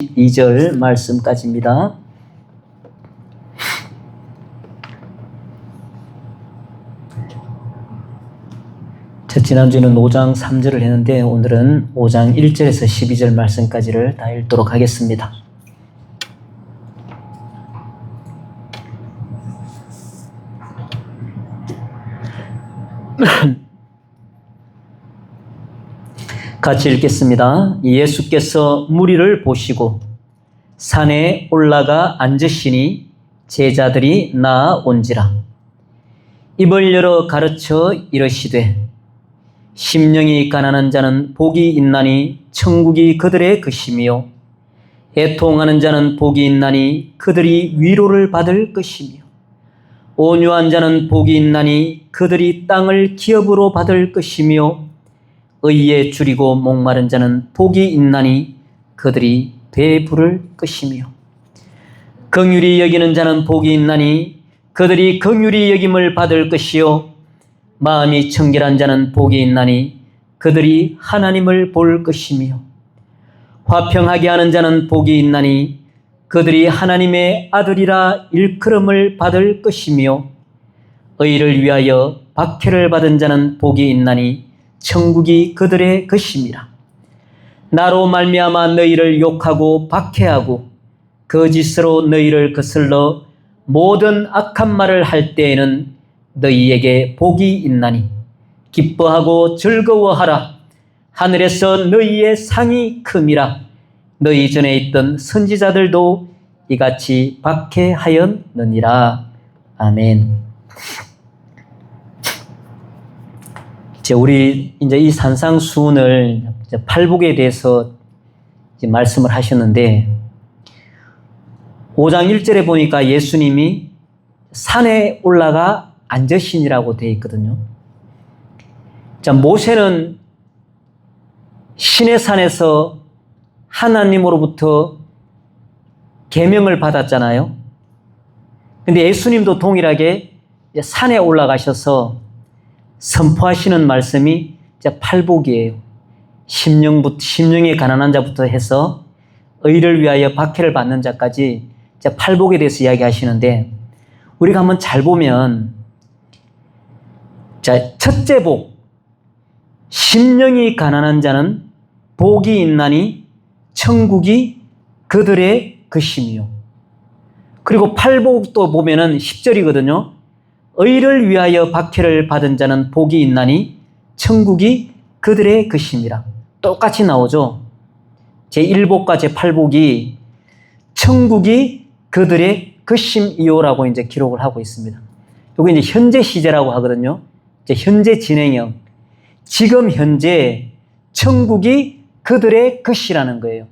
2절 말씀까지입니다. 지난주에는 5장 3절을 했는데 오늘은 5장 1절에서 12절 말씀까지를 다 읽도록 하겠습니다. 같이 읽겠습니다. 예수께서 무리를 보시고 산에 올라가 앉으시니 제자들이 나아온지라. 입을 열어 가르쳐 이르시되 심령이 가난한 자는 복이 있나니 천국이 그들의 것이며 애통하는 자는 복이 있나니 그들이 위로를 받을 것이며 온유한 자는 복이 있나니 그들이 땅을 기업으로 받을 것이며 의에 줄이고 목마른 자는 복이 있나니 그들이 배부를 것이며 긍휼히 여기는 자는 복이 있나니 그들이 긍휼히 여김을 받을 것이요 마음이 청결한 자는 복이 있나니 그들이 하나님을 볼 것이며 화평하게 하는 자는 복이 있나니 그들이 하나님의 아들이라 일컬음을 받을 것이며 의를 위하여 박해를 받은 자는 복이 있나니 천국이 그들의 것임이라. 나로 말미암아 너희를 욕하고 박해하고 거짓으로 너희를 거슬러 모든 악한 말을 할 때에는 너희에게 복이 있나니 기뻐하고 즐거워하라. 하늘에서 너희의 상이 큼이라. 너희 전에 있던 선지자들도 이같이 박해하였느니라. 아멘. 우리 이제 이 산상수훈을 팔복에 대해서 이제 말씀을 하셨는데 5장 1절에 보니까 예수님이 산에 올라가 앉으시니라고 되어 있거든요. 자, 모세는 신의 산에서 하나님으로부터 계명을 받았잖아요. 근데 예수님도 동일하게 산에 올라가셔서 선포하시는 말씀이 팔복이에요. 심령이 가난한 자부터 해서 의를 위하여 박해를 받는 자까지 팔복에 대해서 이야기하시는데 우리가 한번 잘 보면 첫째 복, 심령이 가난한 자는 복이 있나니 천국이 그들의 것이며 그리고 팔복도 보면은 10절이거든요. 의를 위하여 박해를 받은 자는 복이 있나니 천국이 그들의 것임이라. 똑같이 나오죠. 제1복과 제8복이 천국이 그들의 것임이요라고 이제 기록을 하고 있습니다. 이게 이제 현재 시제라고 하거든요. 현재 진행형. 지금 현재 천국이 그들의 것이라는 거예요.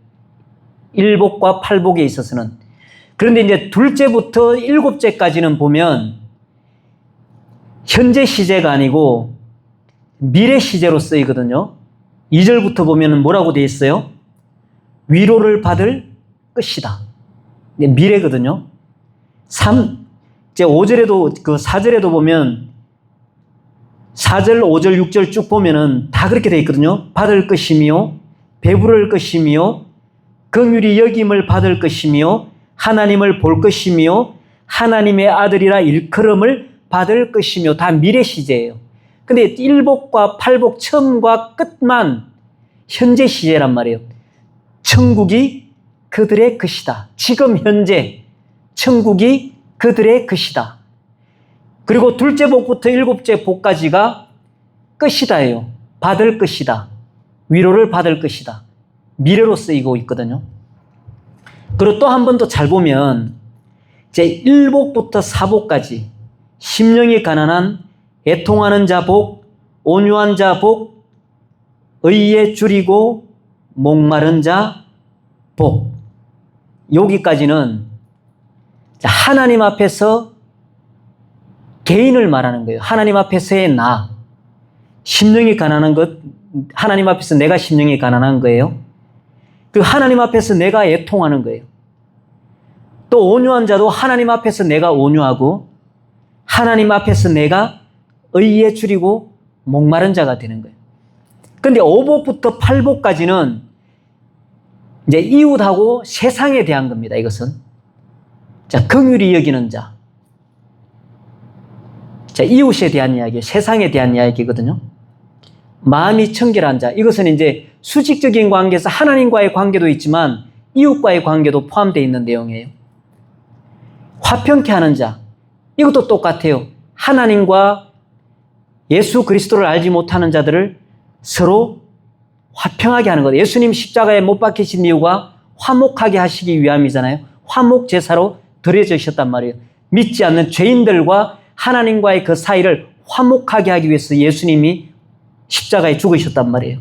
1복과 8복에 있어서는. 그런데 이제 둘째부터 7제까지는 보면 현재 시제가 아니고 미래 시제로 쓰이거든요. 2절부터 보면 뭐라고 되어 있어요? 위로를 받을 것이다. 미래거든요. 5절에도 4절에도 보면 4절, 5절, 6절 쭉 보면은 다 그렇게 되어 있거든요. 받을 것이며 배부를 것이며 긍휼히 여김을 받을 것이며 하나님을 볼 것이며 하나님의 아들이라 일컬음을 받을 것이며 다 미래 시제예요. 근데 1복과 8복 처음과 끝만 현재 시제란 말이에요. 천국이 그들의 것이다. 지금 현재 천국이 그들의 것이다. 그리고 둘째 복부터 7째 복까지가 것이다예요. 받을 것이다. 위로를 받을 것이다. 미래로 쓰이고 있거든요. 그리고 또 한 번 더 잘 보면 제1복부터 4복까지 심령이 가난한 애통하는 자 복, 온유한 자 복, 의에 줄이고 목마른 자 복. 여기까지는 하나님 앞에서 개인을 말하는 거예요. 하나님 앞에서의 나. 심령이 가난한 것, 하나님 앞에서 내가 심령이 가난한 거예요. 그리고 하나님 앞에서 내가 애통하는 거예요. 또 온유한 자도 하나님 앞에서 내가 온유하고 하나님 앞에서 내가 의에 줄이고 목마른 자가 되는 거예요. 그런데 5복부터 8복까지는 이제 이웃하고 세상에 대한 겁니다. 이것은. 자, 긍휼히 여기는 자. 자, 이웃에 대한 이야기, 세상에 대한 이야기거든요. 마음이 청결한 자. 이것은 이제 수직적인 관계에서 하나님과의 관계도 있지만 이웃과의 관계도 포함되어 있는 내용이에요. 화평케 하는 자. 이것도 똑같아요. 하나님과 예수 그리스도를 알지 못하는 자들을 서로 화평하게 하는 것. 예수님 십자가에 못 박히신 이유가 화목하게 하시기 위함이잖아요. 화목 제사로 드려지셨단 말이에요. 믿지 않는 죄인들과 하나님과의 그 사이를 화목하게 하기 위해서 예수님이 십자가에 죽으셨단 말이에요.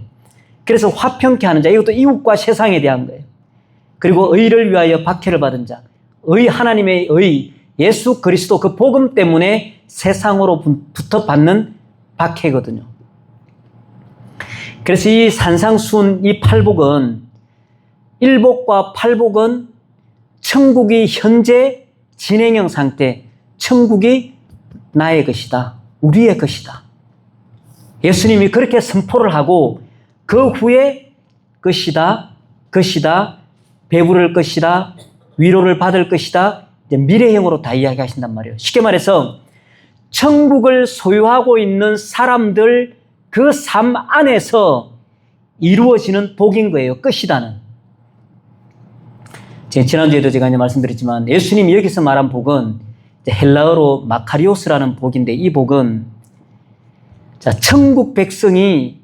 그래서 화평케 하는 자, 이것도 이웃과 세상에 대한 거예요. 그리고 의를 위하여 박해를 받은 자, 하나님의 의, 예수 그리스도 그 복음 때문에 세상으로부터 받는 박해거든요. 그래서 이 산상수훈, 이 팔복은, 일복과 팔복은 천국이 현재 진행형 상태, 천국이 나의 것이다, 우리의 것이다. 예수님이 그렇게 선포를 하고 그 후에 것이다, 배부를 것이다, 위로를 받을 것이다, 이제 미래형으로 다 이야기하신단 말이에요. 쉽게 말해서 천국을 소유하고 있는 사람들 그 삶 안에서 이루어지는 복인 거예요. 끝이다는. 지난주에도 제가 이제 말씀드렸지만 예수님이 여기서 말한 복은 헬라어로 마카리오스라는 복인데, 이 복은 천국 백성이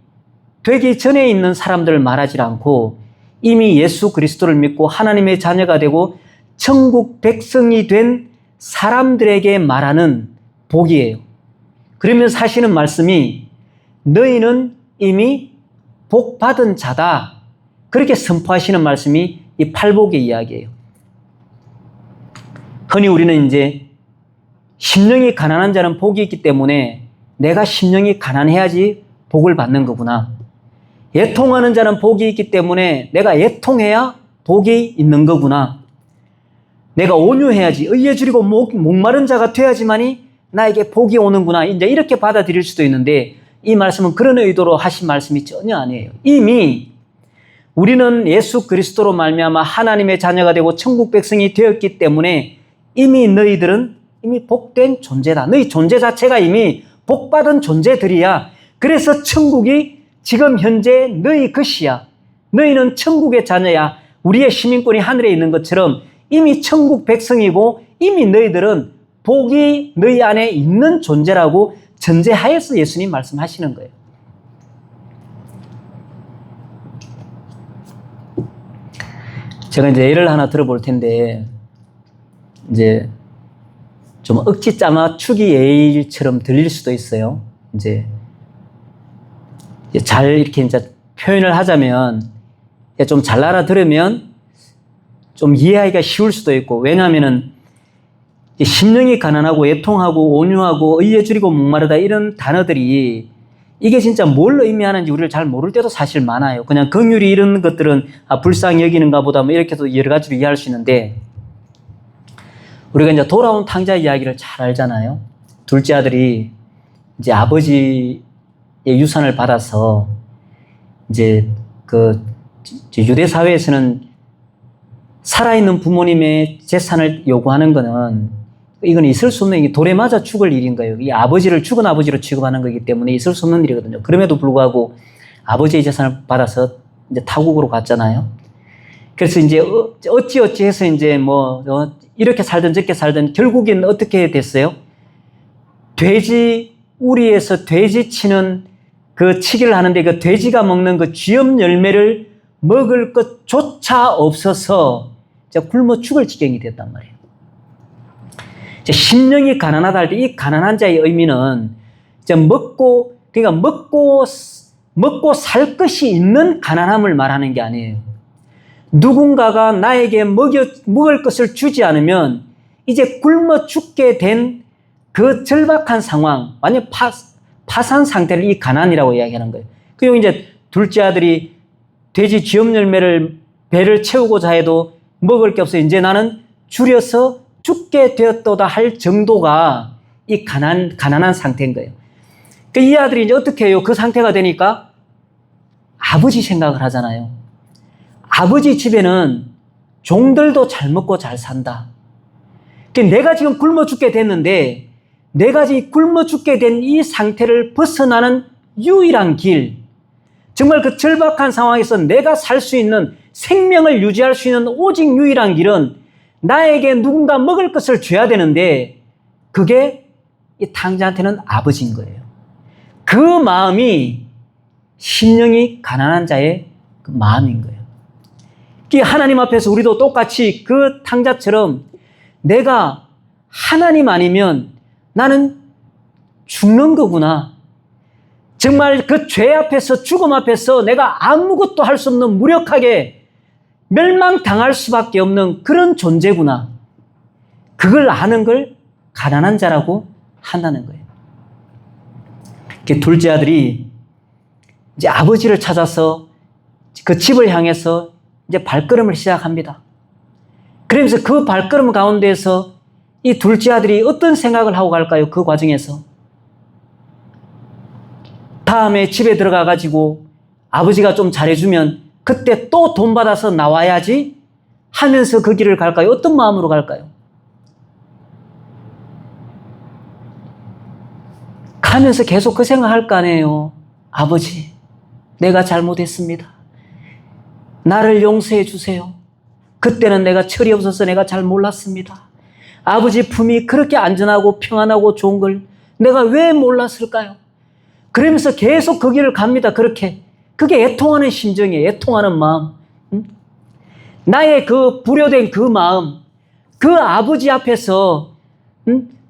되기 전에 있는 사람들을 말하지 않고 이미 예수 그리스도를 믿고 하나님의 자녀가 되고 천국 백성이 된 사람들에게 말하는 복이에요. 그러면서 하시는 말씀이 너희는 이미 복 받은 자다, 그렇게 선포하시는 말씀이 이 팔복의 이야기예요. 흔히 우리는 이제 심령이 가난한 자는 복이 있기 때문에 내가 심령이 가난해야지 복을 받는 거구나. 애통하는 자는 복이 있기 때문에 내가 애통해야 복이 있는 거구나. 내가 온유해야지, 의에 줄이고 목마른 자가 돼야지만이 나에게 복이 오는구나. 이제 이렇게 받아들일 수도 있는데, 이 말씀은 그런 의도로 하신 말씀이 전혀 아니에요. 이미 우리는 예수 그리스도로 말미암아 하나님의 자녀가 되고 천국 백성이 되었기 때문에 이미 너희들은 이미 복된 존재다. 너희 존재 자체가 이미 복받은 존재들이야. 그래서 천국이 지금 현재 너희 것이야. 너희는 천국의 자녀야. 우리의 시민권이 하늘에 있는 것처럼 이미 천국 백성이고 이미 너희들은 복이 너희 안에 있는 존재라고 전제하에서 예수님 말씀하시는 거예요. 제가 이제 예를 하나 들어볼 텐데, 이제 좀 억지 짜맞추기 예일처럼 들릴 수도 있어요. 이제 잘 이렇게 이제 표현을 하자면, 좀 잘 알아들으면 좀 이해하기가 쉬울 수도 있고, 왜냐하면은 심령이 가난하고 애통하고 온유하고 의에 줄이고 목마르다, 이런 단어들이 이게 진짜 뭘 의미하는지 우리를 잘 모를 때도 사실 많아요. 그냥 긍휼이 이런 것들은 불쌍히 여기는가 보다 뭐 이렇게도 여러 가지로 이해할 수 있는데, 우리가 이제 돌아온 탕자 이야기를 잘 알잖아요. 둘째 아들이 이제 아버지의 유산을 받아서 이제 그 유대 사회에서는 살아있는 부모님의 재산을 요구하는 거는, 이건 있을 수 없는, 이게 돌에 맞아 죽을 일인 거예요. 이 아버지를 죽은 아버지로 취급하는 거기 때문에 있을 수 없는 일이거든요. 그럼에도 불구하고 아버지의 재산을 받아서 이제 타국으로 갔잖아요. 그래서 이제 어찌 해서 이제 뭐 이렇게 살든 저렇게 살든 결국엔 어떻게 됐어요? 돼지 우리에서 돼지 치는 그 치기를 하는데, 그 돼지가 먹는 그 쥐염 열매를 먹을 것조차 없어서 굶어 죽을 지경이 됐단 말이에요. 심령이 가난하다 할 때 이 가난한 자의 의미는 그러니까 먹고 살 것이 있는 가난함을 말하는 게 아니에요. 누군가가 나에게 먹을 것을 주지 않으면 이제 굶어 죽게 된 그 절박한 상황, 완전 파산 상태를 이 가난이라고 이야기하는 거예요. 그리고 이제 둘째 아들이 돼지 쥐염 열매를 배를 채우고자 해도 먹을 게 없어 이제 나는 줄여서 죽게 되었도다 할 정도가 이 가난한 상태인 거예요. 이 아들이 이제 어떻게 해요? 그 상태가 되니까 아버지 생각을 하잖아요. 아버지 집에는 종들도 잘 먹고 잘 산다. 내가 지금 굶어 죽게 됐는데 내가 지금 굶어 죽게 된 이 상태를 벗어나는 유일한 길, 정말 그 절박한 상황에서 내가 살 수 있는, 생명을 유지할 수 있는 오직 유일한 길은 나에게 누군가 먹을 것을 줘야 되는데 그게 이 탕자한테는 아버지인 거예요. 그 마음이 심령이 가난한 자의 그 마음인 거예요. 하나님 앞에서 우리도 똑같이 그 탕자처럼 내가 하나님 아니면 나는 죽는 거구나. 정말 그 죄 앞에서, 죽음 앞에서 내가 아무것도 할 수 없는, 무력하게 멸망당할 수밖에 없는 그런 존재구나. 그걸 아는 걸 가난한 자라고 한다는 거예요. 둘째 아들이 이제 아버지를 찾아서 그 집을 향해서 이제 발걸음을 시작합니다. 그러면서 그 발걸음 가운데에서 이 둘째 아들이 어떤 생각을 하고 갈까요? 그 과정에서. 다음에 집에 들어가가지고 아버지가 좀 잘해주면 그때 또 돈 받아서 나와야지 하면서 그 길을 갈까요? 어떤 마음으로 갈까요? 가면서 계속 그 생각할 거 아니에요. 아버지, 내가 잘못했습니다. 나를 용서해 주세요. 그때는 내가 철이 없어서 내가 잘 몰랐습니다. 아버지 품이 그렇게 안전하고 평안하고 좋은 걸 내가 왜 몰랐을까요? 그러면서 계속 그 길을 갑니다. 그렇게. 그게 애통하는 심정이에요. 애통하는 마음. 나의 그 불효된 그 마음, 그 아버지 앞에서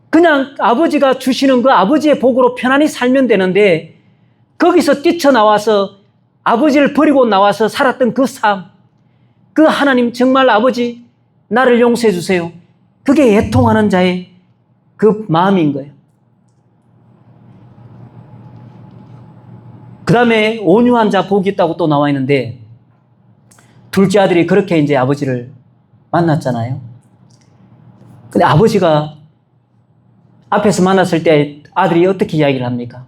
그냥 아버지가 주시는 그 아버지의 복으로 편안히 살면 되는데 거기서 뛰쳐나와서 아버지를 버리고 나와서 살았던 그 삶, 그 하나님 정말 아버지 나를 용서해 주세요. 그게 애통하는 자의 그 마음인 거예요. 그 다음에 온유한 자 복이 있다고 또 나와 있는데 둘째 아들이 그렇게 이제 아버지를 만났잖아요. 근데 아버지가 앞에서 만났을 때 아들이 어떻게 이야기를 합니까?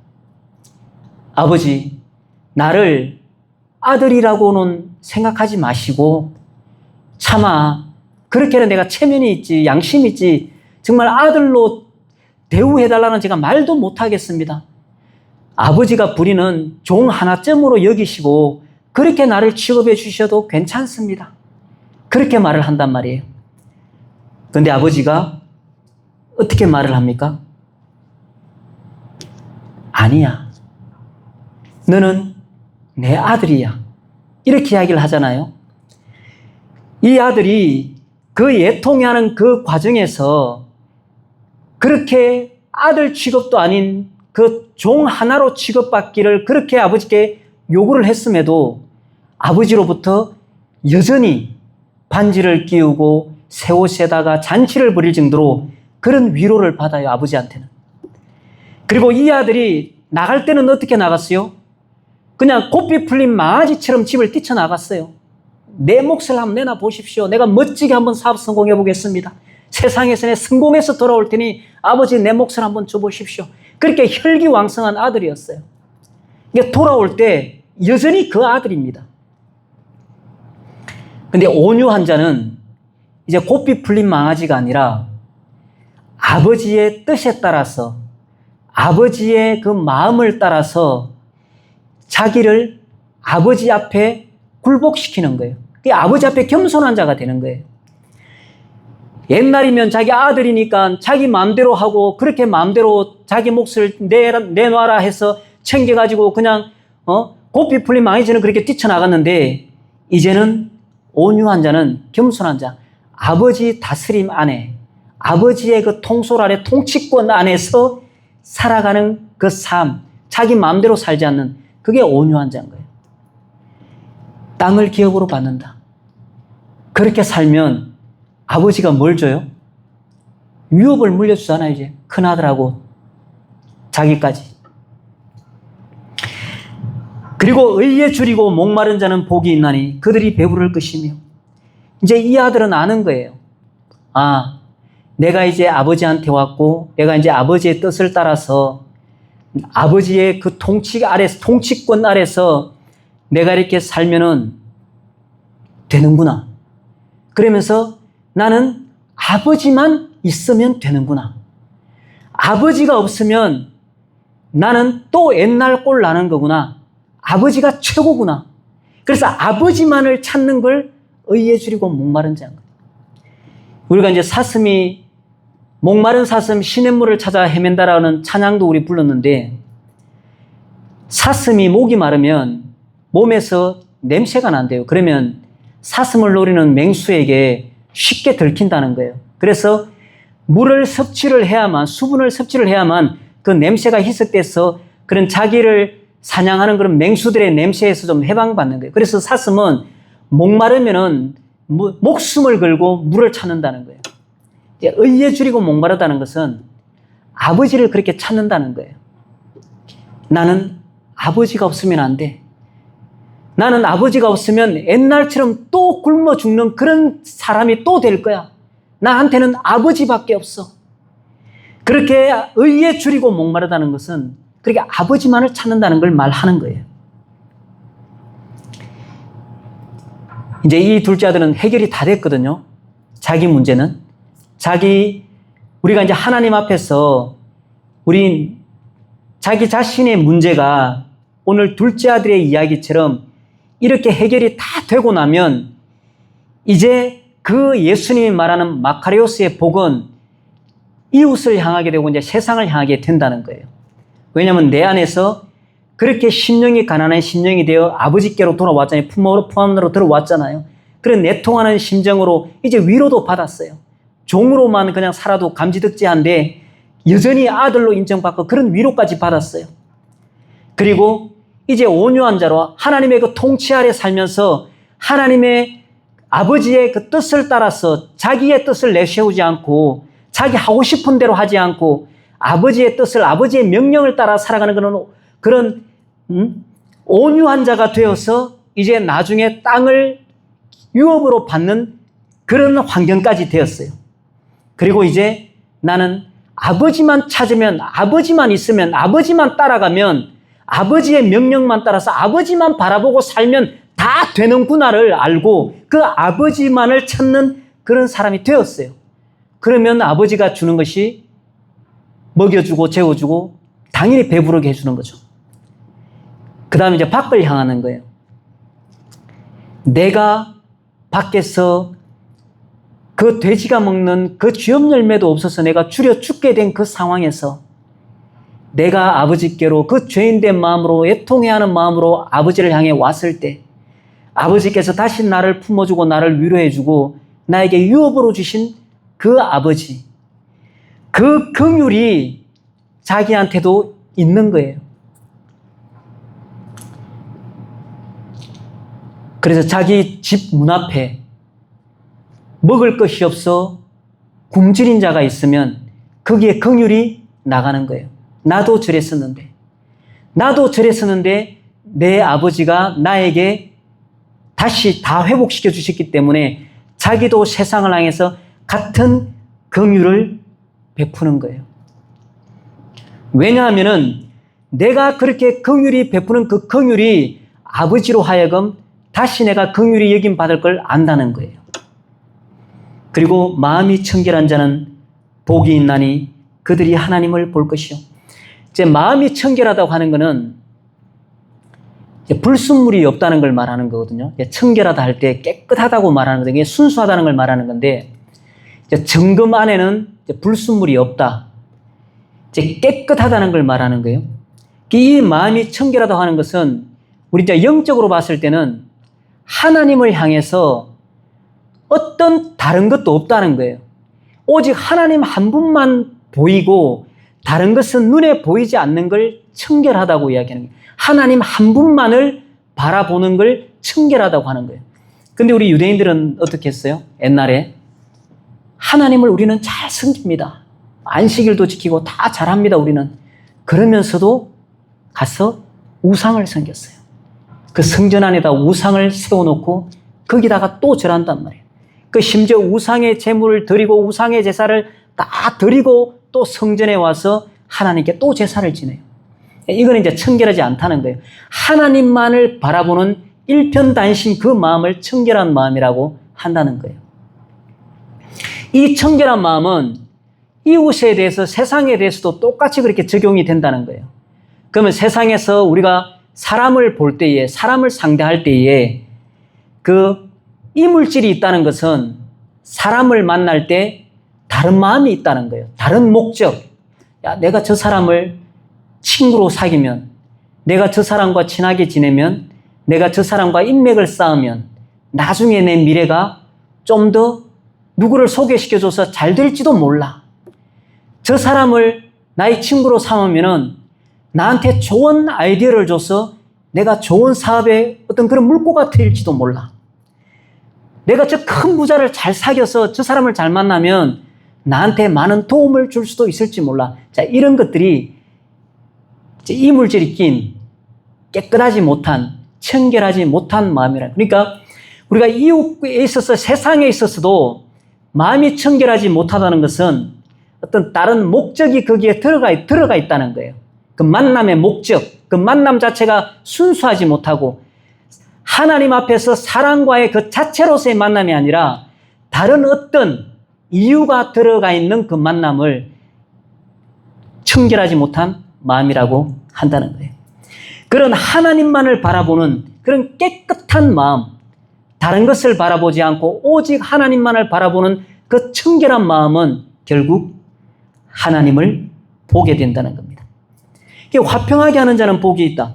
아버지, 나를 아들이라고는 생각하지 마시고 차마 그렇게는 내가 체면이 있지, 양심이 있지, 정말 아들로 대우해달라는 제가 말도 못하겠습니다. 아버지가 부리는 종 하나쯤으로 여기시고 그렇게 나를 취급해 주셔도 괜찮습니다. 그렇게 말을 한단 말이에요. 그런데 아버지가 어떻게 말을 합니까? 아니야. 너는 내 아들이야. 이렇게 이야기를 하잖아요. 이 아들이 그 애통해하는 그 과정에서 그렇게 아들 취급도 아닌 그 종 하나로 취급받기를 그렇게 아버지께 요구를 했음에도 아버지로부터 여전히 반지를 끼우고 새 옷에다가 잔치를 벌일 정도로 그런 위로를 받아요, 아버지한테는. 그리고 이 아들이 나갈 때는 어떻게 나갔어요? 그냥 고삐 풀린 망아지처럼 집을 뛰쳐나갔어요. 내 몫을 한번 내놔 보십시오. 내가 멋지게 한번 사업 성공해 보겠습니다. 세상에서 내 성공해서 돌아올 테니 아버지 내 몫을 한번 줘보십시오. 그렇게 혈기왕성한 아들이었어요. 이게 돌아올 때 여전히 그 아들입니다. 근데 온유한 자는 이제 고삐 풀린 망아지가 아니라 아버지의 뜻에 따라서, 아버지의 그 마음을 따라서 자기를 아버지 앞에 굴복시키는 거예요. 그게 아버지 앞에 겸손한 자가 되는 거예요. 옛날이면 자기 아들이니까 자기 마음대로 하고 그렇게 마음대로 자기 몫을 내놔라 해서 챙겨가지고 그냥 고삐 풀린 망아지는 그렇게 뛰쳐나갔는데 이제는 온유한 자는, 겸손한 자, 아버지 다스림 안에, 아버지의 그 통솔 아래, 통치권 안에서 살아가는 그 삶, 자기 마음대로 살지 않는, 그게 온유한 자인 거예요. 땅을 기업으로 받는다. 그렇게 살면 아버지가 뭘 줘요? 유업을 물려주잖아요, 이제. 큰아들하고 자기까지. 그리고 의에 줄이고 목마른 자는 복이 있나니 그들이 배부를 것이며. 이제 이 아들은 아는 거예요. 아, 내가 이제 아버지한테 왔고 내가 이제 아버지의 뜻을 따라서 아버지의 그 통치권 아래서 내가 이렇게 살면은 되는구나. 그러면서 나는 아버지만 있으면 되는구나. 아버지가 없으면 나는 또 옛날 꼴 나는 거구나. 아버지가 최고구나. 그래서 아버지만을 찾는 걸 의에 줄이고 목마른 자인 거예요. 우리가 이제 사슴이 목마른 사슴 시냇물을 찾아 헤맨다라는 찬양도 우리 불렀는데, 사슴이 목이 마르면 몸에서 냄새가 난대요. 그러면 사슴을 노리는 맹수에게 쉽게 들킨다는 거예요. 그래서 물을 섭취를 해야만, 수분을 섭취를 해야만 그 냄새가 희석돼서 그런 자기를 사냥하는 그런 맹수들의 냄새에서 좀 해방받는 거예요. 그래서 사슴은 목마르면은 목숨을 걸고 물을 찾는다는 거예요. 의에 줄이고 목마르다는 것은 아버지를 그렇게 찾는다는 거예요. 나는 아버지가 없으면 안 돼. 나는 아버지가 없으면 옛날처럼 또 굶어 죽는 그런 사람이 또 될 거야. 나한테는 아버지밖에 없어. 그렇게 의에 줄이고 목마르다는 것은 그렇게 아버지만을 찾는다는 걸 말하는 거예요. 이제 이 둘째 아들은 해결이 다 됐거든요. 자기 문제는. 우리가 이제 하나님 앞에서 자기 자신의 문제가 오늘 둘째 아들의 이야기처럼 이렇게 해결이 다 되고 나면 이제 그 예수님이 말하는 마카리오스의 복은 이웃을 향하게 되고 이제 세상을 향하게 된다는 거예요. 왜냐하면 내 안에서 그렇게 심령이 가난한 심령이 되어 아버지께로 돌아왔잖아요. 품 안으로 들어왔잖아요. 그런 내통하는 심정으로 이제 위로도 받았어요. 종으로만 그냥 살아도 감지덕지한데 여전히 아들로 인정받고 그런 위로까지 받았어요. 그리고 이제 온유한 자로 하나님의 그 통치 아래 살면서 하나님의 아버지의 그 뜻을 따라서 자기의 뜻을 내세우지 않고 자기 하고 싶은 대로 하지 않고 아버지의 뜻을, 아버지의 명령을 따라 살아가는 그런 온유한 자가 되어서 이제 나중에 땅을 유업으로 받는 그런 환경까지 되었어요. 그리고 이제 나는 아버지만 찾으면, 아버지만 있으면, 아버지만 따라가면, 아버지의 명령만 따라서 아버지만 바라보고 살면 다 되는구나를 알고 그 아버지만을 찾는 그런 사람이 되었어요. 그러면 아버지가 주는 것이 먹여주고 재워주고 당연히 배부르게 해주는 거죠. 그 다음에 이제 밖을 향하는 거예요. 내가 밖에서 그 돼지가 먹는 그 쥐업 열매도 없어서 내가 줄여 죽게 된 그 상황에서 내가 아버지께로 그 죄인된 마음으로 애통해야 하는 마음으로 아버지를 향해 왔을 때 아버지께서 다시 나를 품어주고 나를 위로해주고 나에게 유업으로 주신 그 아버지, 그 긍휼이 자기한테도 있는 거예요. 그래서 자기 집 문 앞에 먹을 것이 없어 굶주린 자가 있으면 거기에 긍휼이 나가는 거예요. 나도 저랬었는데 내 아버지가 나에게 다시 다 회복시켜 주셨기 때문에 자기도 세상을 향해서 같은 긍휼을 베푸는 거예요. 왜냐하면은 내가 그렇게 긍휼이 베푸는 그 긍휼이 아버지로 하여금 다시 내가 긍휼히 여김 받을 걸 안다는 거예요. 그리고 마음이 청결한 자는 복이 있나니 그들이 하나님을 볼 것이요. 이제 마음이 청결하다고 하는 것은 불순물이 없다는 걸 말하는 거거든요. 청결하다 할 때 깨끗하다고 말하는 거거든요. 이게 순수하다는 걸 말하는 건데 정금 안에는 불순물이 없다. 이제 깨끗하다는 걸 말하는 거예요. 이 마음이 청결하다고 하는 것은 우리 이제 영적으로 봤을 때는 하나님을 향해서 어떤 다른 것도 없다는 거예요. 오직 하나님 한 분만 보이고 다른 것은 눈에 보이지 않는 걸 청결하다고 이야기하는 거예요. 하나님 한 분만을 바라보는 걸 청결하다고 하는 거예요. 근데 우리 유대인들은 어떻게 했어요? 옛날에 하나님을 우리는 잘 섬깁니다. 안식일도 지키고 다 잘합니다, 우리는. 그러면서도 가서 우상을 섬겼어요. 그 성전 안에다 우상을 세워놓고 거기다가 또 절한단 말이에요. 그 심지어 우상의 제물을 드리고 우상의 제사를 다 드리고 또 성전에 와서 하나님께 또 제사를 지내요. 이거는 이제 청결하지 않다는 거예요. 하나님만을 바라보는 일편단심 그 마음을 청결한 마음이라고 한다는 거예요. 이 청결한 마음은 이웃에 대해서 세상에 대해서도 똑같이 그렇게 적용이 된다는 거예요. 그러면 세상에서 우리가 사람을 볼 때에, 사람을 상대할 때에 그 이물질이 있다는 것은 사람을 만날 때 다른 마음이 있다는 거예요. 다른 목적. 야, 내가 저 사람을 친구로 사귀면, 내가 저 사람과 친하게 지내면, 내가 저 사람과 인맥을 쌓으면 나중에 내 미래가 좀 더 누구를 소개시켜줘서 잘 될지도 몰라. 저 사람을 나의 친구로 삼으면은 나한테 좋은 아이디어를 줘서 내가 좋은 사업에 어떤 그런 물꼬가 트일지도 몰라. 내가 저 큰 부자를 잘 사귀어서 저 사람을 잘 만나면 나한테 많은 도움을 줄 수도 있을지 몰라. 자, 이런 것들이 이물질이 낀 깨끗하지 못한, 청결하지 못한 마음이라. 그러니까 우리가 이웃에 있어서, 세상에 있어서도 마음이 청결하지 못하다는 것은 어떤 다른 목적이 거기에 들어가 있다는 거예요. 그 만남의 목적, 그 만남 자체가 순수하지 못하고 하나님 앞에서 사랑과의 그 자체로서의 만남이 아니라 다른 어떤 이유가 들어가 있는 그 만남을 청결하지 못한 마음이라고 한다는 거예요. 그런 하나님만을 바라보는 그런 깨끗한 마음, 다른 것을 바라보지 않고 오직 하나님만을 바라보는 그 청결한 마음은 결국 하나님을 보게 된다는 겁니다. 화평하게 하는 자는 복이 있다.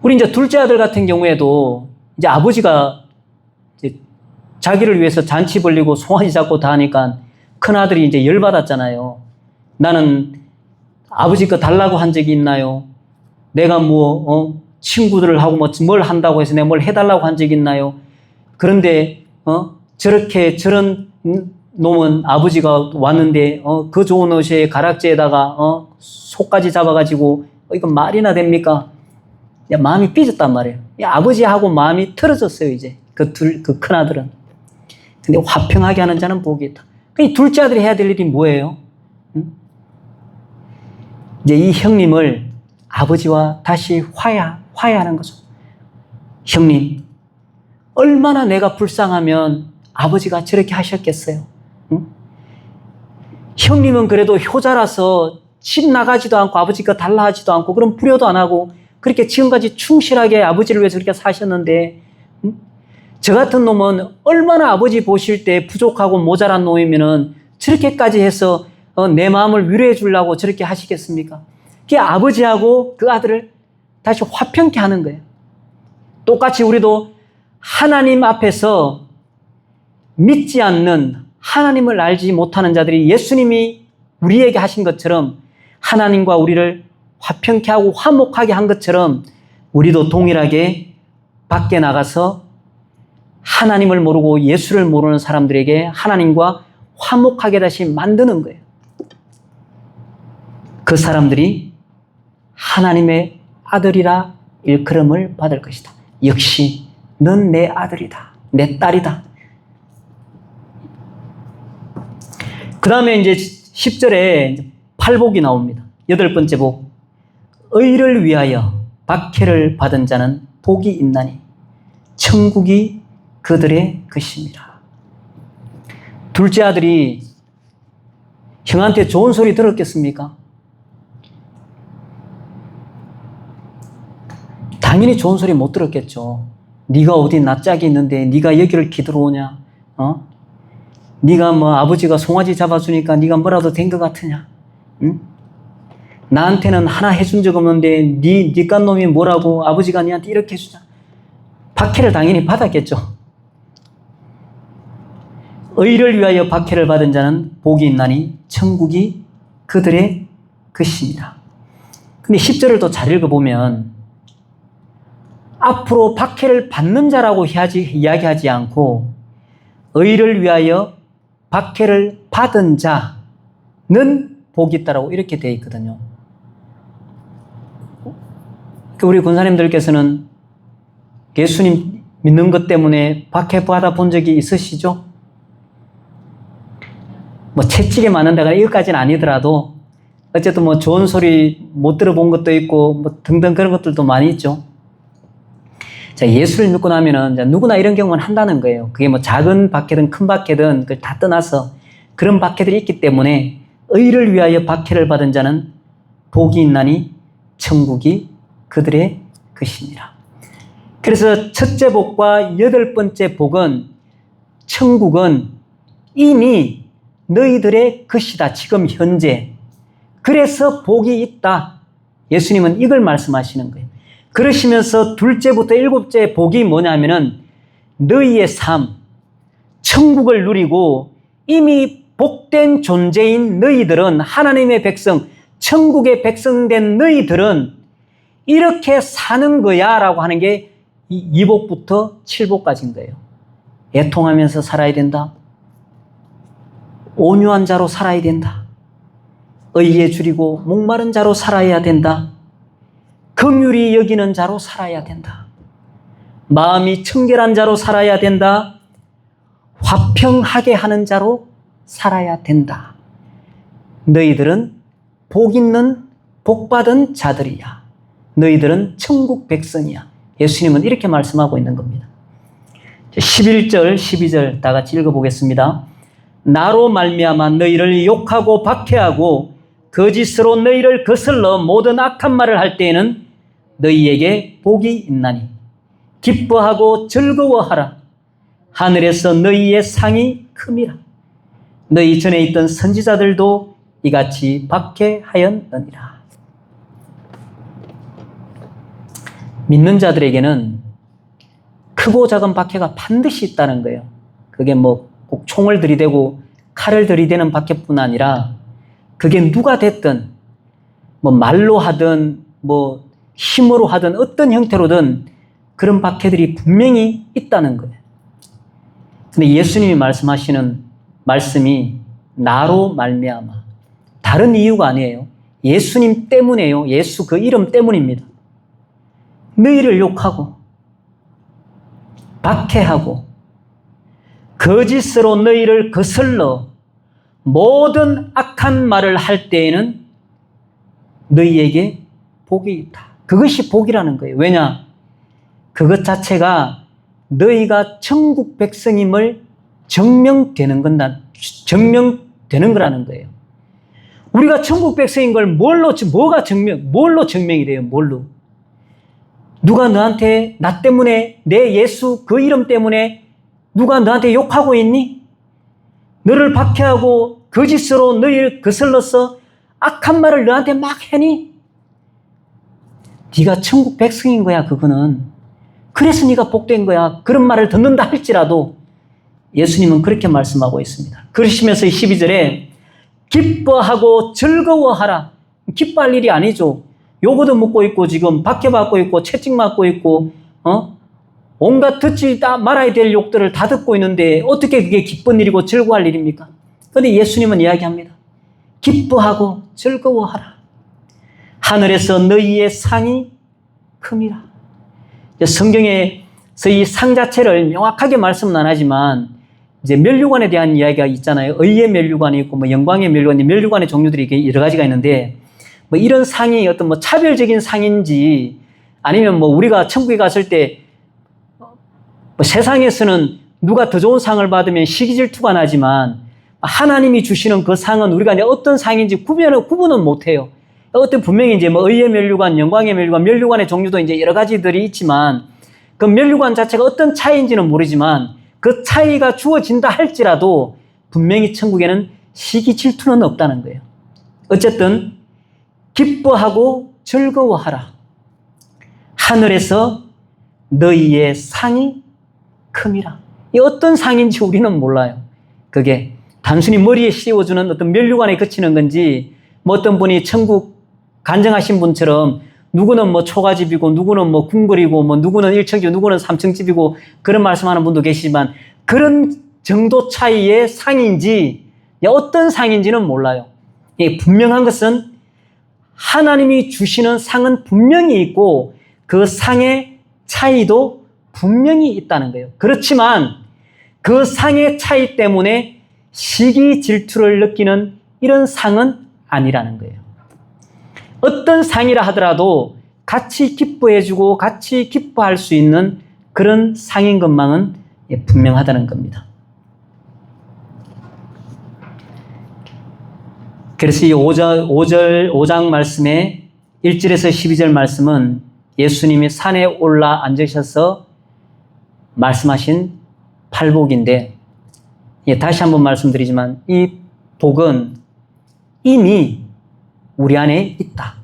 우리 이제 둘째 아들 같은 경우에도 이제 아버지가 이제 자기를 위해서 잔치 벌리고 송아지 잡고 다 하니까 큰 아들이 이제 열받았잖아요. 나는 아버지 거 달라고 한 적이 있나요? 내가 친구들을 하고 뭘 한다고 해서 내가 뭘 해달라고 한 적이 있나요? 그런데 저런 놈은 아버지가 왔는데 그 좋은 옷에 가락지에다가 소까지 잡아가지고 이건 말이나 됩니까? 야, 마음이 삐졌단 말이에요. 야, 아버지하고 마음이 틀어졌어요. 이제 그 큰 아들은. 근데 화평하게 하는 자는 복이 있다. 이 둘째 아들이 해야 될 일이 뭐예요? 이제 이 형님을 아버지와 다시 화해하는 거죠. 형님, 얼마나 내가 불쌍하면 아버지가 저렇게 하셨겠어요? 응? 형님은 그래도 효자라서 집 나가지도 않고 아버지가 달라 하지도 않고 그런 불효도 안 하고 그렇게 지금까지 충실하게 아버지를 위해서 그렇게 사셨는데 저 같은 놈은 얼마나 아버지 보실 때 부족하고 모자란 놈이면은 저렇게까지 해서 내 마음을 위로해 주려고 저렇게 하시겠습니까? 그게 아버지하고 그 아들을 다시 화평케 하는 거예요. 똑같이 우리도 하나님 앞에서 믿지 않는, 하나님을 알지 못하는 자들이 예수님이 우리에게 하신 것처럼 하나님과 우리를 화평케 하고 화목하게 한 것처럼 우리도 동일하게 밖에 나가서 하나님을 모르고 예수를 모르는 사람들에게 하나님과 화목하게 다시 만드는 거예요. 그 사람들이 하나님의 아들이라 일컬음을 받을 것이다. 역시 넌 내 아들이다. 내 딸이다. 그 다음에 이제 10절에 팔복이 나옵니다. 8번째 복. 의를 위하여 박해를 받은 자는 복이 있나니 천국이 그들의 것입니다. 둘째 아들이 형한테 좋은 소리 들었겠습니까? 당연히 좋은 소리 못 들었겠죠. 네가 어디 낯짝이 있는데 네가 여기를 기들어오냐? 네가 아버지가 송아지 잡아주니까 네가 뭐라도 된 것 같으냐? 응? 나한테는 하나 해준 적 없는데 니깟 놈이 뭐라고 아버지가 니한테 이렇게 해주냐? 박해를 당연히 받았겠죠. 의를 위하여 박해를 받은 자는 복이 있나니 천국이 그들의 것입니다. 근데 10절을 또 잘 읽어보면 앞으로 박해를 받는 자라고 이야기하지 않고 의를 위하여 박해를 받은 자는 복이 있다라고 이렇게 되어 있거든요. 우리 권사님들께서는 예수님 믿는 것 때문에 박해 받아 본 적이 있으시죠? 채찍에 맞는다거나 이것까지는 아니더라도 어쨌든 좋은 소리 못 들어본 것도 있고 등등 그런 것들도 많이 있죠. 자, 예수를 믿고 나면은 이제 누구나 이런 경험을 한다는 거예요. 그게 뭐 작은 박해든 큰 박해든 그걸 다 떠나서 그런 박해들이 있기 때문에 의를 위하여 박해를 받은 자는 복이 있나니 천국이 그들의 것이니라. 그래서 첫째 복과 여덟 번째 복은 천국은 이미 너희들의 것이다. 지금 현재. 그래서 복이 있다. 예수님은 이걸 말씀하시는 거예요. 그러시면서 둘째부터 일곱째 복이 뭐냐면은 너희의 삶, 천국을 누리고 이미 복된 존재인 너희들은 하나님의 백성, 천국의 백성된 너희들은 이렇게 사는 거야 라고 하는 게 2복부터 7복까지인 거예요. 애통하면서 살아야 된다. 온유한 자로 살아야 된다. 의에 줄이고 목마른 자로 살아야 된다. 긍휼히 여기는 자로 살아야 된다. 마음이 청결한 자로 살아야 된다. 화평하게 하는 자로 살아야 된다. 너희들은 복 있는 복받은 자들이야. 너희들은 천국 백성이야. 예수님은 이렇게 말씀하고 있는 겁니다. 11절, 12절 다 같이 읽어보겠습니다. 나로 말미암아 너희를 욕하고 박해하고 거짓으로 너희를 거슬러 모든 악한 말을 할 때에는 너희에게 복이 있나니 기뻐하고 즐거워하라. 하늘에서 너희의 상이 큼이라. 너희 전에 있던 선지자들도 이같이 박해하였느니라. 믿는 자들에게는 크고 작은 박해가 반드시 있다는 거예요. 그게 뭐 꼭 총을 들이대고 칼을 들이대는 박해뿐 아니라 그게 누가 됐든 뭐 말로 하든 뭐 힘으로 하든 어떤 형태로든 그런 박해들이 분명히 있다는 거예요. 근데 예수님이 말씀하시는 말씀이 나로 말미암아, 다른 이유가 아니에요. 예수님 때문에요. 예수 그 이름 때문입니다. 너희를 욕하고 박해하고 거짓으로 너희를 거슬러 모든 악한 말을 할 때에는 너희에게 복이 있다. 그것이 복이라는 거예요. 왜냐? 그것 자체가 너희가 천국 백성임을 증명되는 거라는 거예요. 우리가 천국 백성인 걸 뭘로 증명이 돼요? 뭘로? 누가 너한테 나 때문에 내 예수 그 이름 때문에 누가 너한테 욕하고 있니? 너를 박해하고 거짓으로 너희를 거슬러서 악한 말을 너한테 막 해니? 네가 천국 백성인 거야. 그거는. 그래서 네가 복된 거야. 그런 말을 듣는다 할지라도 예수님은 그렇게 말씀하고 있습니다. 그러시면서 12절에 기뻐하고 즐거워하라. 기뻐할 일이 아니죠. 요거도 먹고 있고 지금 박해받고 있고 채찍 맞고 있고 온갖 듣지 말아야 될 욕들을 다 듣고 있는데 어떻게 그게 기쁜 일이고 즐거워할 일입니까? 그런데 예수님은 이야기합니다. 기뻐하고 즐거워하라. 하늘에서 너희의 상이 큼이라. 성경에서 이 상 자체를 명확하게 말씀은 안 하지만 이제 면류관에 대한 이야기가 있잖아요. 의의 면류관이 있고 뭐 영광의 면류관, 면류관의 종류들이 여러 가지가 있는데 뭐 이런 상이 어떤 뭐 차별적인 상인지 아니면 뭐 우리가 천국에 갔을 때 뭐 세상에서는 누가 더 좋은 상을 받으면 시기질투가 나지만 하나님이 주시는 그 상은 우리가 이제 어떤 상인지 구분은 못해요. 어떤 분명히 이제 뭐 의의 면류관, 영광의 면류관, 면류관의 종류도 이제 여러 가지들이 있지만 그 면류관 자체가 어떤 차이인지는 모르지만 그 차이가 주어진다 할지라도 분명히 천국에는 시기 질투는 없다는 거예요. 어쨌든 기뻐하고 즐거워하라. 하늘에서 너희의 상이 큼이라. 이 어떤 상인지 우리는 몰라요. 그게 단순히 머리에 씌워주는 어떤 면류관에 그치는 건지 뭐 어떤 분이 천국 간증하신 분처럼 누구는 뭐 초가집이고 누구는 뭐 궁궐이고 뭐 누구는 1층집 누구는 3층집이고 그런 말씀하는 분도 계시지만 그런 정도 차이의 상인지 어떤 상인지는 몰라요. 분명한 것은 하나님이 주시는 상은 분명히 있고 그 상의 차이도 분명히 있다는 거예요. 그렇지만 그 상의 차이 때문에 시기 질투를 느끼는 이런 상은 아니라는 거예요. 어떤 상이라 하더라도 같이 기뻐해주고 같이 기뻐할 수 있는 그런 상인 것만은 분명하다는 겁니다. 그래서 이 5장 말씀의 1절에서 12절 말씀은 예수님이 산에 올라 앉으셔서 말씀하신 팔복인데, 다시 한번 말씀드리지만 이 복은 이미 우리 안에 있다.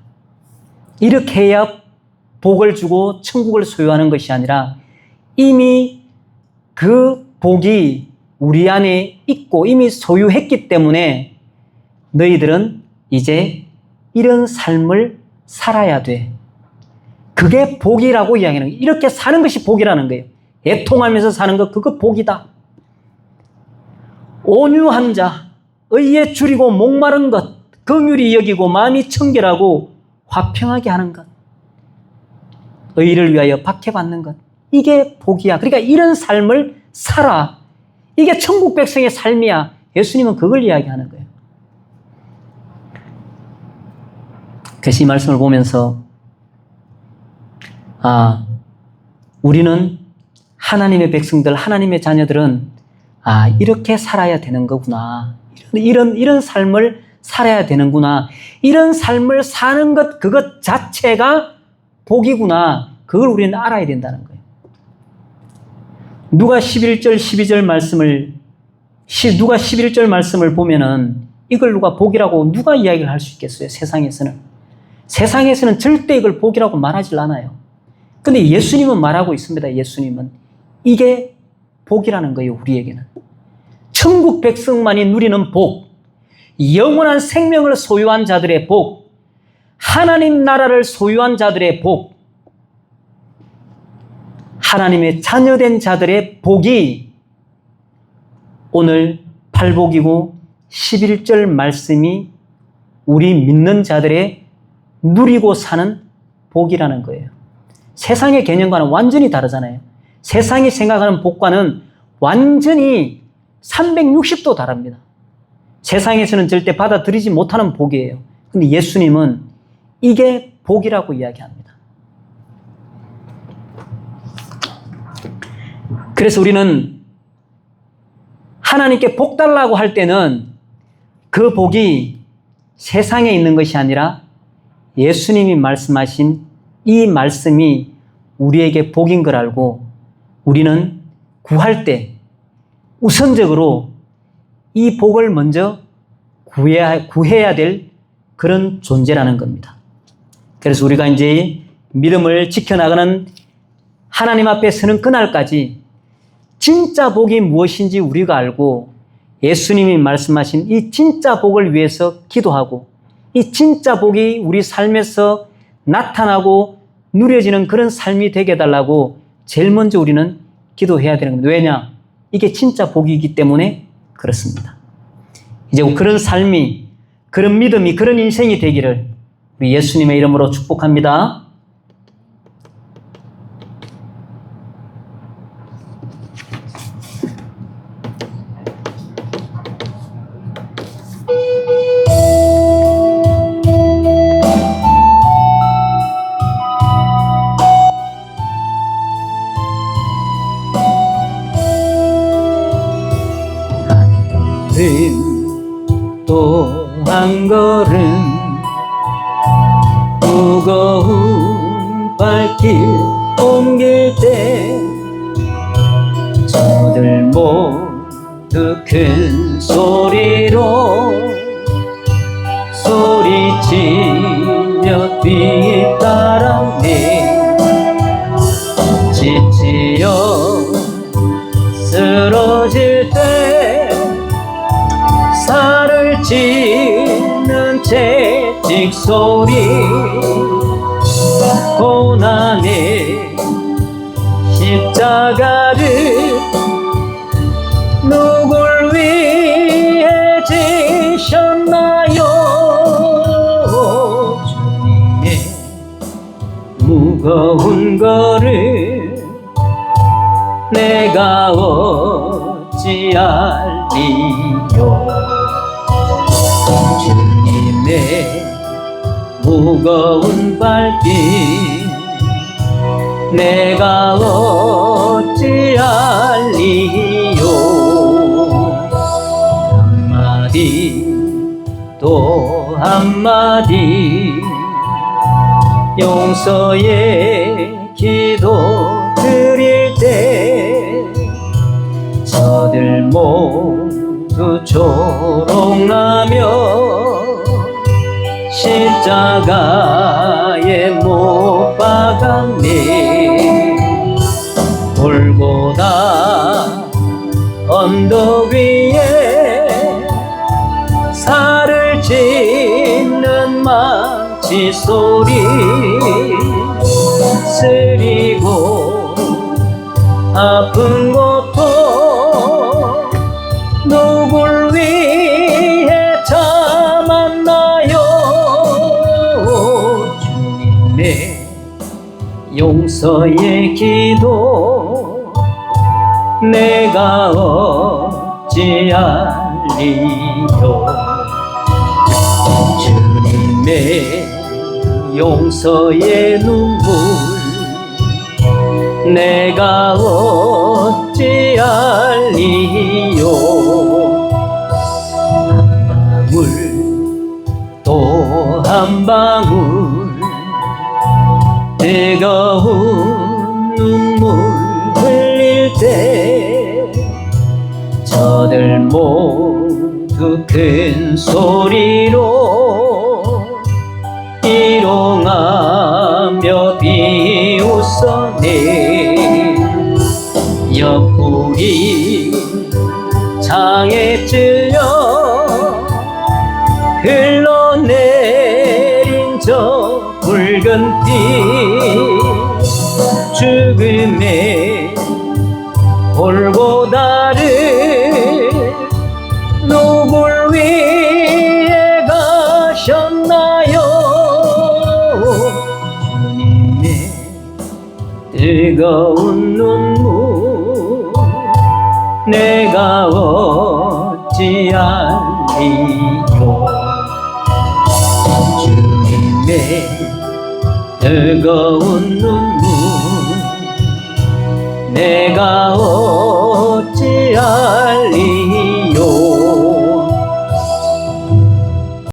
이렇게 해야 복을 주고 천국을 소유하는 것이 아니라 이미 그 복이 우리 안에 있고 이미 소유했기 때문에 너희들은 이제 이런 삶을 살아야 돼. 그게 복이라고 이야기하는 거예요. 이렇게 사는 것이 복이라는 거예요. 애통하면서 사는 것, 그거 복이다. 온유한 자, 의에 줄이고 목마른 것, 긍휼히 여기고 마음이 청결하고 화평하게 하는 것, 의를 위하여 박해받는 것, 이게 복이야. 그러니까 이런 삶을 살아. 이게 천국 백성의 삶이야. 예수님은 그걸 이야기하는 거예요. 그래서 이 말씀을 보면서 우리는 하나님의 백성들, 하나님의 자녀들은 이렇게 살아야 되는 거구나. 이런 삶을 살아야 되는구나. 이런 삶을 사는 것, 그것 자체가 복이구나. 그걸 우리는 알아야 된다는 거예요. 누가 11절, 12절 누가 11절 말씀을 보면은 이걸 누가 복이라고 누가 이야기를 할 수 있겠어요? 세상에서는 절대 이걸 복이라고 말하지 않아요. 근데 예수님은 말하고 있습니다. 예수님은 이게 복이라는 거예요. 우리에게는 천국 백성만이 누리는 복, 영원한 생명을 소유한 자들의 복, 하나님 나라를 소유한 자들의 복, 하나님의 자녀된 자들의 복이 오늘 팔복이고 11절 말씀이 우리 믿는 자들의 누리고 사는 복이라는 거예요. 세상의 개념과는 완전히 다르잖아요. 세상이 생각하는 복과는 완전히 360도 다릅니다. 세상에서는 절대 받아들이지 못하는 복이에요. 근데 예수님은 이게 복이라고 이야기합니다. 그래서 우리는 하나님께 복 달라고 할 때는 그 복이 세상에 있는 것이 아니라 예수님이 말씀하신 이 말씀이 우리에게 복인 걸 알고 우리는 구할 때 우선적으로 이 복을 먼저 구해야 될 그런 존재라는 겁니다. 그래서 우리가 이제 믿음을 지켜나가는 하나님 앞에 서는 그날까지 진짜 복이 무엇인지 우리가 알고 예수님이 말씀하신 이 진짜 복을 위해서 기도하고 이 진짜 복이 우리 삶에서 나타나고 누려지는 그런 삶이 되게 해달라고 제일 먼저 우리는 기도해야 되는 겁니다. 왜냐? 이게 진짜 복이기 때문에 그렇습니다. 이제 그런 삶이, 그런 믿음이, 그런 인생이 되기를 우리 예수님의 이름으로 축복합니다. 또 한 걸음 무거운 발길 옮길 때 저들 모두 큰 소리로 소리치며 뒤따라네 지치어 쓰러질 때 살을 찢는 채찍 소리 고난의 십자가를 누굴 위해 지셨나요? 주님의 무거운 거를 내가 어찌 알리요? 주님의 무거운 발길 내가 어찌 알리요. 한마디 또 한마디 용서의 기도 드릴 때 저들 모두 조롱하며 십자가에 못 박았네. 골고다 언덕 위에 살을 찢는 망치 소리 쓰리고 아픈 고통 누굴 위해 참았나요. 주님의 용서의 기도 내가 어찌 알리요. 주님의 용서의 눈물 내가 어찌 알리요. 한 방울 또 한 방울 뜨거운 눈물 흘릴 때 저들 모두 큰 소리로 일용하며 비웃었네. 옆구리 창에 찔려 흘러내린 저 붉은 피 죽음의 골고다를 누굴 위해 가셨나요. 주님의 뜨거운 눈물 내가 어찌 알리요. 주님의 뜨거운 눈물 내가 어찌 알리요.